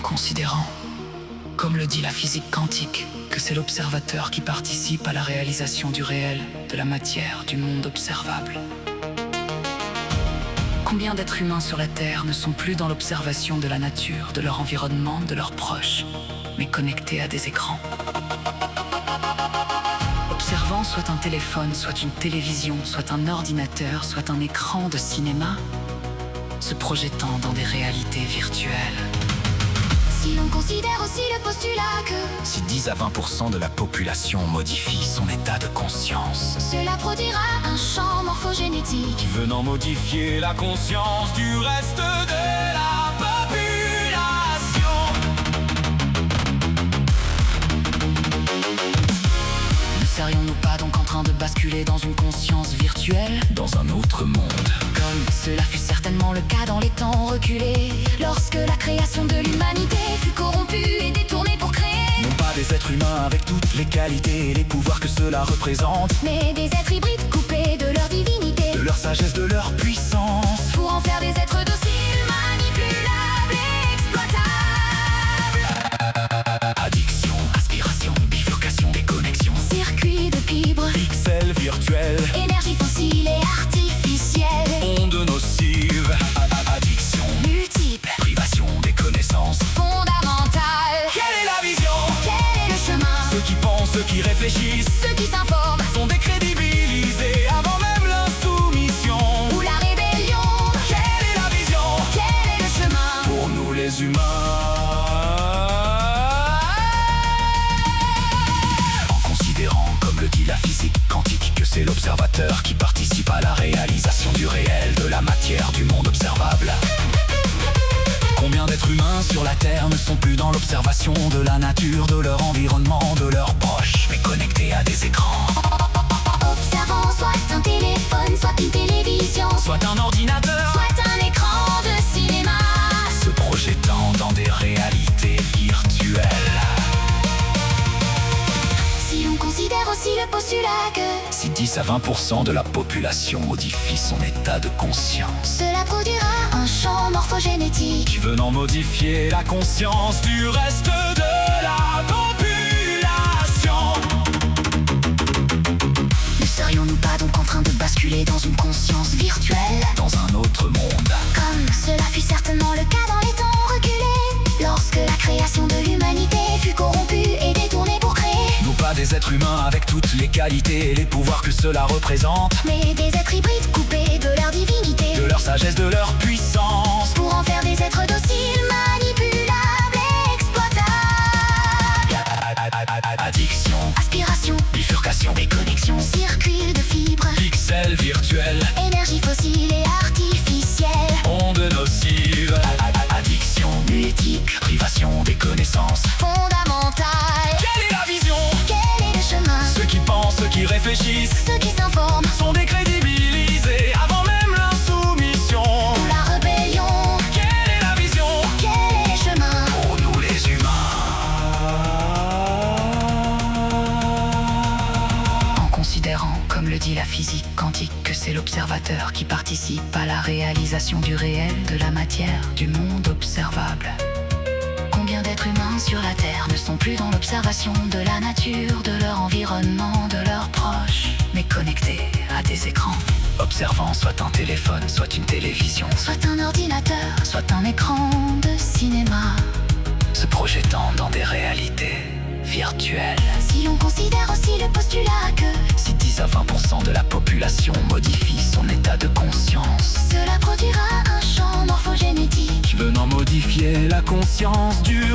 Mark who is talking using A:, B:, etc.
A: considérant, comme le dit la physique quantique, que c'est l'observateur qui participe à la réalisation du réel, de la matière, du monde observable. Combien d'êtres humains sur la Terre ne sont plus dans l'observation de la nature, de leur environnement, de leurs proches, mais connectés à des écrans. Observant soit un téléphone, soit une télévision, soit un ordinateur, soit un écran de cinéma, se projetant dans des réalités virtuelles.
B: Si l'on considère aussi le postulat que
C: Si 10 à 20% de la population modifie son état de conscience,
B: cela produira un champ morphogénétique
C: venant modifier la conscience du reste de la population.
A: Ne serions-nous pas donc en train de basculer dans une conscience virtuelle,
C: Dans un autre monde,
B: comme cela fut certainement le cas dans les temps reculés, lorsque la création de l'humanité fut corrompue et détournée pour créer,
C: non pas des êtres humains avec toutes les qualités et les pouvoirs que cela représente,
B: mais des êtres hybrides coupés de leur divinité,
C: de leur sagesse, de leur puissance,
B: pour en faire des êtres dociles, manipulables et exploitables.
C: addiction, aspiration, bifurcation, déconnexion,
B: Circuits de fibres,
C: pixels virtuels,
B: énergie fossile et artificielle,
C: ondes nocives, addiction,
B: multiples,
C: privation des connaissances.
B: fondamentales.
C: Quelle est la vision?
B: Quel est le chemin?
C: Ceux qui pensent, ceux qui réfléchissent
B: Ceux qui s'informent
C: sont décrédibilisés avant même l'insoumission.
B: ou la rébellion?
C: Quelle est la vision
B: Quel est le chemin?
C: pour nous les humains? En considérant, comme le dit la physique quantique, que c'est l'observateur qui participe à la réalisation du réel, de la matière, du monde observable. Combien d'êtres humains sur la Terre ne sont plus dans l'observation de la nature, de leur environnement, de leurs proches, mais connectés à des écrans,
B: Observant soit un téléphone, soit une télévision,
C: soit un ordinateur,
B: soit un écran de cinéma,
C: se projetant dans des réalités virtuelles.
B: si on considère aussi le postulat que
C: Si 10 à 20% de la population modifie son état de conscience,
B: cela produira un champ morphogénétique
C: venant modifier la conscience du reste de la population.
B: ne serions-nous pas donc en train de basculer dans une conscience virtuelle,
C: Dans un autre monde,
B: comme cela fut certainement le cas dans les temps reculés, lorsque la création de l'humanité fut corrompue et détournée pour créer,
C: non pas des êtres humains avec toutes les qualités et les pouvoirs que cela représente,
B: mais des êtres hybrides coupés de leur divinité,
C: de leur sagesse, de leur puissance,
B: pour en faire des êtres dociles, manipulables et exploitables.
C: addiction,
B: Aspiration,
C: bifurcation,
B: déconnexion, circuits de fibres,
C: pixels virtuels,
B: énergie fossile et artificielle,
C: ondes nocives, addiction,
B: multiples,
C: privation des connaissances.
B: fondamentales.
C: Quelle est la vision?
B: Quel est le chemin?
C: Ceux qui pensent, ceux qui réfléchissent
B: Ceux qui s'informent
C: sont décrédibilisés avant même l'insoumission.
B: ou la rébellion?
C: Quelle est la vision
B: Quel est le chemin?
C: pour nous les humains?
A: en considérant, comme le dit la physique quantique, que c'est l'observateur qui participe à la réalisation du réel, de la matière, du monde observable. Combien d'êtres humains sur la Terre ne sont plus dans l'observation de la nature, de leur environnement, de leurs proches, mais connectés à des écrans, observant soit un téléphone, soit une télévision,
B: Soit un ordinateur,
A: soit un écran de cinéma, se projetant dans des réalités virtuelles.
B: si l'on considère aussi le postulat que
A: Si 10 à 20% de la population modifie son état de conscience,
B: cela produira un champ morphogénétique
C: Venant modifier la conscience du